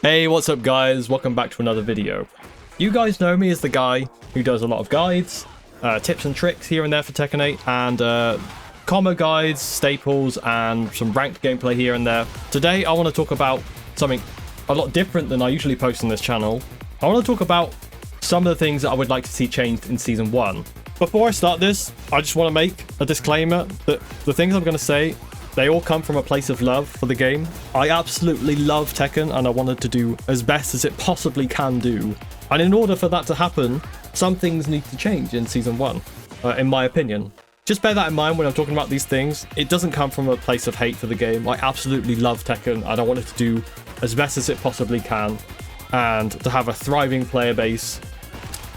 Hey, what's up guys? Welcome back to another video. You guys know me as the guy who does a lot of guides, tips and tricks here and there for Tekken 8, and combo guides, staples, and some ranked gameplay here and there. Today I want to talk about something a lot different than I usually post on this channel. I want to talk about some of the things that I would like to see changed in Season 1. Before I start this, I just want to make a disclaimer that the things I'm going to say, they all come from a place of love for the game. I absolutely love Tekken and I wanted to do as best as it possibly can do. And in order for that to happen, some things need to change in Season 1, in my opinion. Just bear that in mind when I'm talking about these things. It doesn't come from a place of hate for the game. I absolutely love Tekken and I want it to do as best as it possibly can. And to have a thriving player base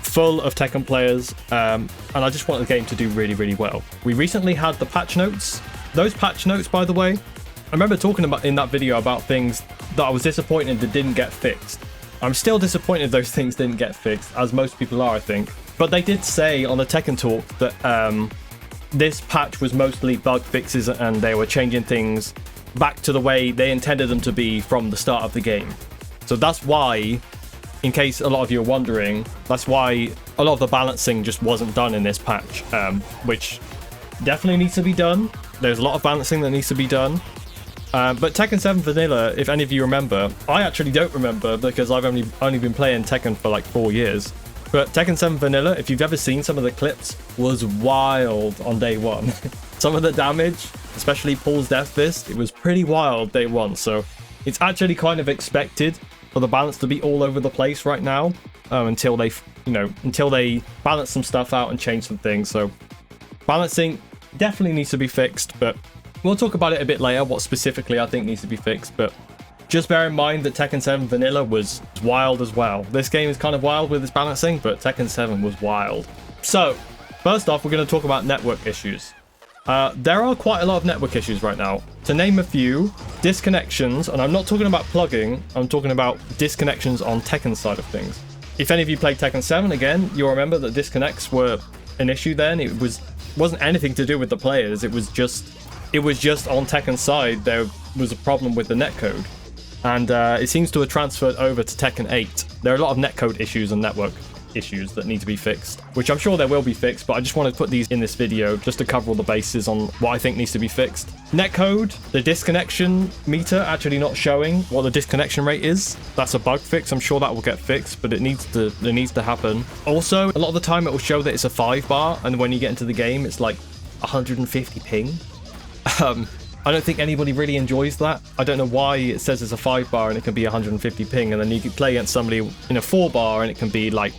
full of Tekken players. And I just want the game to do really, really well. We recently had the patch notes. Those patch notes, by the way, I remember talking about in that video about things that I was disappointed that didn't get fixed. I'm still disappointed those things didn't get fixed, as most people are, I think. But they did say on the Tekken Talk that this patch was mostly bug fixes and they were changing things back to the way they intended them to be from the start of the game. So that's why, in case a lot of you are wondering, that's why a lot of the balancing just wasn't done in this patch, which definitely needs to be done. There's a lot of balancing that needs to be done. But Tekken 7 Vanilla, if any of you remember, I actually don't remember because I've only been playing Tekken for like 4 years. But Tekken 7 Vanilla, if you've ever seen some of the clips, was wild on day one. Some of the damage, especially Paul's Death Fist, it was pretty wild day one. So it's actually kind of expected for the balance to be all over the place right now, until they balance some stuff out and change some things. So balancing definitely needs to be fixed, but we'll talk about it a bit later, what specifically I think needs to be fixed. But just bear in mind that Tekken 7 Vanilla was wild as well. This game is kind of wild with its balancing, but Tekken 7 was wild. So, first off, we're going to talk about network issues. There are quite a lot of network issues right now. To name a few, disconnections, and I'm not talking about plugging, I'm talking about disconnections on Tekken's side of things. If any of you played Tekken 7, again, you'll remember that disconnects were an issue then. It wasn't anything to do with the players. It was just on Tekken's side there was a problem with the netcode, and it seems to have transferred over to Tekken 8. There are a lot of netcode issues and network issues that need to be fixed, which I'm sure they will be fixed, but I just want to put these in this video just to cover all the bases on what I think needs to be fixed. Netcode, the disconnection meter actually not showing what the disconnection rate is. That's a bug fix. I'm sure that will get fixed, but it needs to happen. Also, a lot of the time it will show that it's a 5 bar, and when you get into the game it's like 150 ping. I don't think anybody really enjoys that. I don't know why it says it's a 5 bar and it can be 150 ping, and then you can play against somebody in a 4 bar and it can be like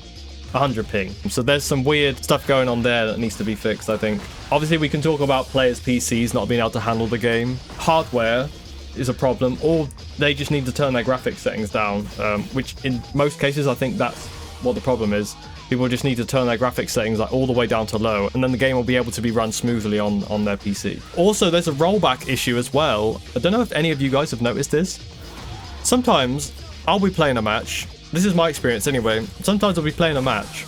100 ping. So there's some weird stuff going on there that needs to be fixed, I think. Obviously, we can talk about players' PCs not being able to handle the game. Hardware is a problem, or they just need to turn their graphics settings down, which in most cases, I think that's what the problem is. People just need to turn their graphics settings like all the way down to low, and then the game will be able to be run smoothly on their PC. Also, there's a rollback issue as well. I don't know if any of you guys have noticed this. Sometimes I'll be playing a match. This is my experience anyway. Sometimes I'll be playing a match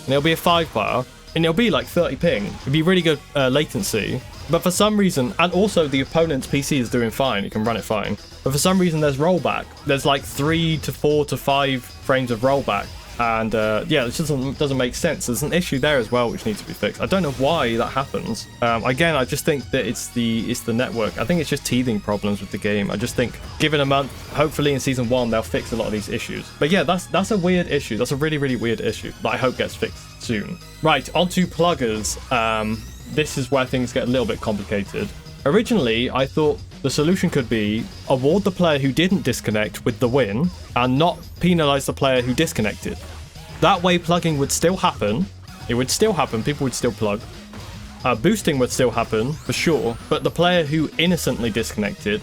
and it'll be a 5 bar and it'll be like 30 ping. It'll be really good latency. But for some reason, and also the opponent's PC is doing fine, you can run it fine. But for some reason there's rollback. There's like 3 to 4 to 5 frames of rollback. And yeah, it just doesn't make sense. There's an issue there as well which needs to be fixed. I don't know why that happens. Again, I just think that it's the network. I think it's just teething problems with the game. I just think given a month, hopefully in Season 1 they'll fix a lot of these issues. But yeah, that's a weird issue. That's a really, really weird issue that I hope gets fixed soon. Right, onto pluggers. This is where things get a little bit complicated. Originally, I thought the solution could be award the player who didn't disconnect with the win and not penalize the player who disconnected. That way plugging would still happen. It would still happen. People would still plug. Boosting would still happen for sure, but the player who innocently disconnected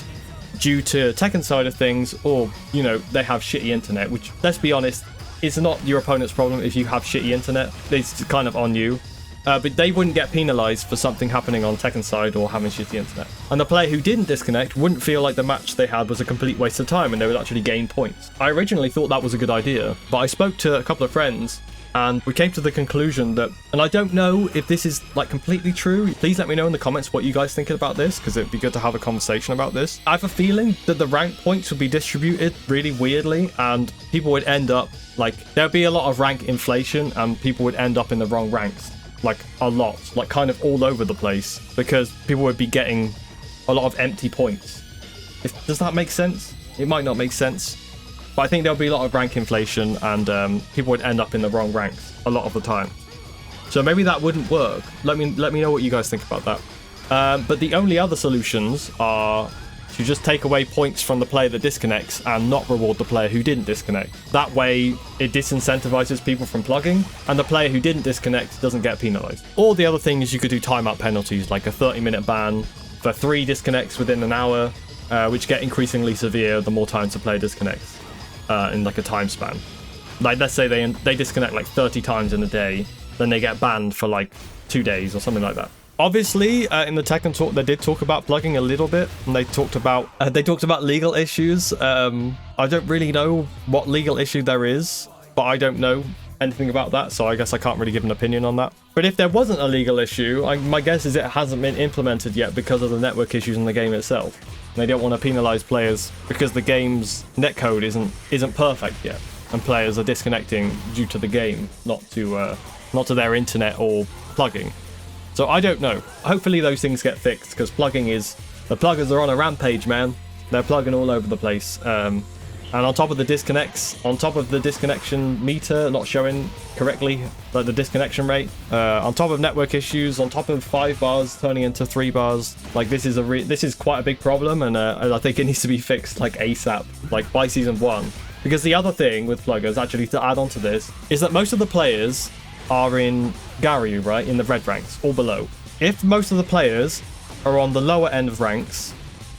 due to Tekken side of things, or they have shitty internet, which, let's be honest, it's not your opponent's problem if you have shitty internet. It's kind of on you. But they wouldn't get penalized for something happening on Tekken's side or having shitty internet. And the player who didn't disconnect wouldn't feel like the match they had was a complete waste of time and they would actually gain points. I originally thought that was a good idea, but I spoke to a couple of friends And we came to the conclusion that, and I don't know if this is like completely true, please let me know in the comments what you guys think about this, because it'd be good to have a conversation about this. I have a feeling that the rank points would be distributed really weirdly, and people would end up like, there'd be a lot of rank inflation and people would end up in the wrong ranks, like a lot, like kind of all over the place, because people would be getting a lot of empty points. Does that make sense? It might not make sense, but I think there'll be a lot of rank inflation and people would end up in the wrong ranks a lot of the time. So maybe that wouldn't work. Let me know what you guys think about that. But the only other solutions are to just take away points from the player that disconnects and not reward the player who didn't disconnect. That way it disincentivizes people from plugging, and the player who didn't disconnect doesn't get penalized. Or the other thing is you could do timeout penalties, like a 30-minute ban for 3 disconnects within an hour, which get increasingly severe the more times the player disconnects in like a time span. Like let's say they disconnect like 30 times in a day, then they get banned for like 2 days or something like that. Obviously, in the Tekken talk, they did talk about plugging a little bit, and they talked about legal issues. I don't really know what legal issue there is, but I don't know anything about that, so I guess I can't really give an opinion on that. But if there wasn't a legal issue, my guess is it hasn't been implemented yet because of the network issues in the game itself. And they don't want to penalize players because the game's netcode isn't perfect yet, and players are disconnecting due to the game, not to their internet or plugging. So I don't know. Hopefully those things get fixed, because the pluggers are on a rampage, man. They're plugging all over the place. And on top of the disconnects, on top of the disconnection meter not showing correctly, like the disconnection rate, on top of network issues, on top of 5 bars turning into 3 bars, like this is quite a big problem, and I think it needs to be fixed like ASAP, like by season 1. Because the other thing with pluggers, actually, to add on to this, is that most of the players are in Garyu, right, in the red ranks or below. If most of the players are on the lower end of ranks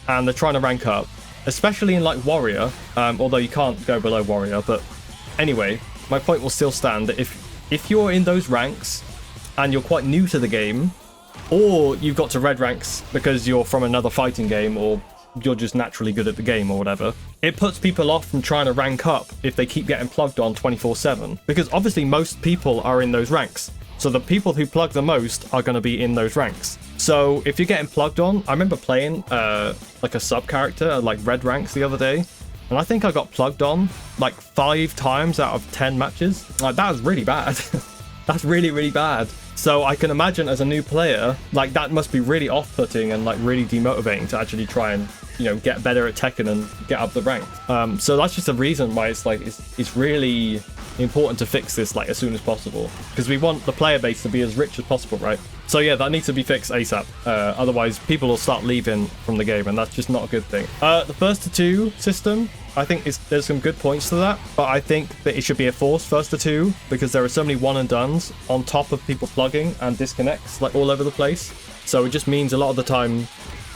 and they're trying to rank up, especially in like Warrior, although you can't go below Warrior, but anyway, my point will still stand that if you're in those ranks and you're quite new to the game, or you've got to red ranks because you're from another fighting game, or you're just naturally good at the game or whatever, it puts people off from trying to rank up if they keep getting plugged on 24/7, because obviously most people are in those ranks, so the people who plug the most are going to be in those ranks. So if you're getting plugged on, I remember playing like a sub character like red ranks the other day, and I think I got plugged on like 5 times out of 10 matches. Like, that was really bad. That's really, really bad. So I can imagine as a new player, like that must be really off-putting and like really demotivating to actually try and, you know, get better at Tekken and get up the rank. So that's just a reason why it's like it's really important to fix this like as soon as possible, because we want the player base to be as rich as possible, right? So yeah, that needs to be fixed ASAP. Otherwise, people will start leaving from the game, and that's just not a good thing. The first to 2 system, I think there's some good points to that, but I think that it should be a forced first to 2, because there are so many one and dones on top of people plugging and disconnects like all over the place. So it just means a lot of the time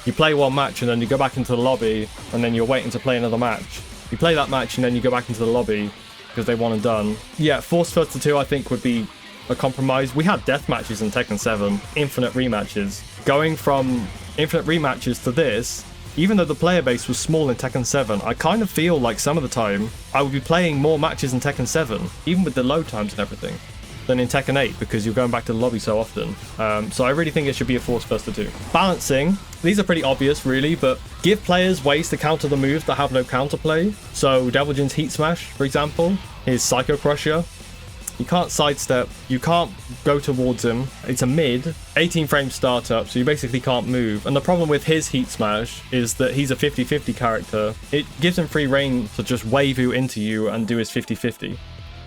you play one match and then you go back into the lobby, and then you're waiting to play another match. You play that match and then you go back into the lobby because they one and done. Yeah, forced first to 2 I think would be a compromise. We had death matches in Tekken 7, infinite rematches. Going from infinite rematches to this, even though the player base was small in Tekken 7, I kind of feel like some of the time I would be playing more matches in Tekken 7, even with the load times and everything, than in Tekken 8, because you're going back to the lobby so often. So I really think it should be a forced first to 2. Balancing, these are pretty obvious really, but give players ways to counter the moves that have no counterplay. So Devil Jin's Heat Smash, for example, his Psycho Crusher. You can't sidestep, you can't go towards him, it's a mid, 18 frame startup, so you basically can't move. And the problem with his Heat Smash is that he's a 50-50 character. It gives him free reign to just wave you into you and do his 50-50.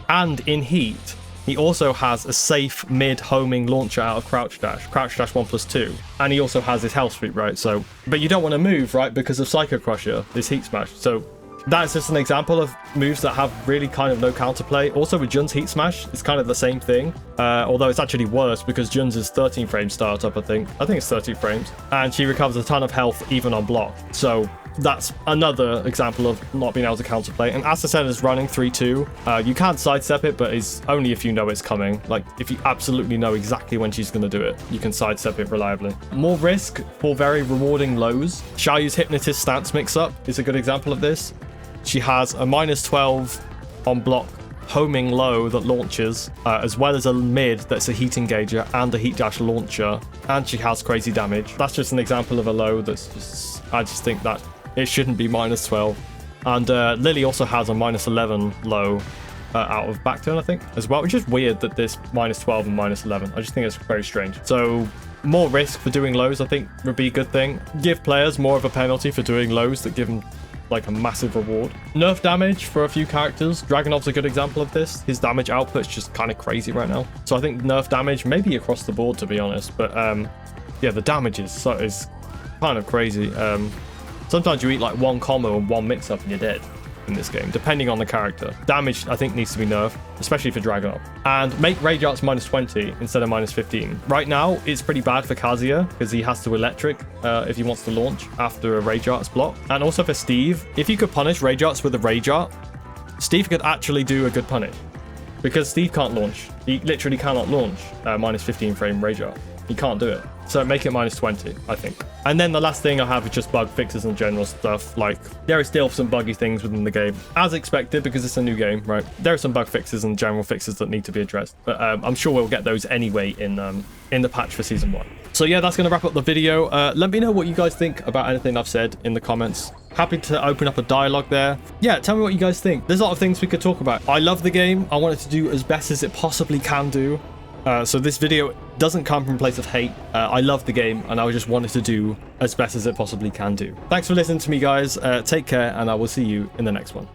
And in Heat, he also has a safe mid homing launcher out of Crouch Dash 1+2. And he also has his health sweep, right? So, but you don't want to move, right? Because of Psycho Crusher, this Heat Smash. So that's just an example of moves that have really kind of no counterplay. Also with Jun's Heat Smash, it's kind of the same thing. Although it's actually worse because Jun's is 13 frame startup, I think it's 13 frames. And she recovers a ton of health even on block. So that's another example of not being able to counterplay. And Assassin is running 3-2. You can't sidestep it, but it's only if you know it's coming. Like, if you absolutely know exactly when she's going to do it, you can sidestep it reliably. More risk for very rewarding lows. Xiaoyu's Hypnotist stance mix-up is a good example of this. She has a -12 on block homing low that launches, as well as a mid that's a heat engager and a heat dash launcher, and she has crazy damage. That's just an example of a low that's just, I just think that it shouldn't be -12. And Lily also has a -11 low out of back turn, I think, as well, which is weird that this -12 and -11. I just think it's very strange. So more risk for doing lows, I think, would be a good thing. Give players more of a penalty for doing lows that give them like a massive reward. Nerf damage for a few characters. Dragunov's a good example of this. His damage output's just kind of crazy right now. So I think nerf damage maybe across the board, to be honest. But yeah, the damage is kind of crazy. Sometimes you eat like one combo and one mix-up and you're dead in this game, depending on the character. Damage, I think, needs to be nerfed, especially for Dragunov. And make rage arts -20 instead of -15. Right now, it's pretty bad for Kazuya because he has to electric if he wants to launch after a rage arts block. And also for Steve, if you could punish rage arts with a rage art, Steve could actually do a good punish. Because Steve can't launch. He literally cannot launch -15 frame rage art. He can't do it. So make it -20, I think. And then the last thing I have is just bug fixes and general stuff. Like, there are still some buggy things within the game, as expected, because it's a new game, right? There are some bug fixes and general fixes that need to be addressed, but I'm sure we'll get those anyway in the patch for Season 1. So yeah, that's going to wrap up the video. Let me know what you guys think about anything I've said in the comments. Happy to open up a dialogue there. Yeah, tell me what you guys think. There's a lot of things we could talk about. I love the game. I want it to do as best as it possibly can do. So this video doesn't come from a place of hate. I love the game, and I just wanted to do as best as it possibly can do. Thanks for listening to me, guys. Take care, and I will see you in the next one.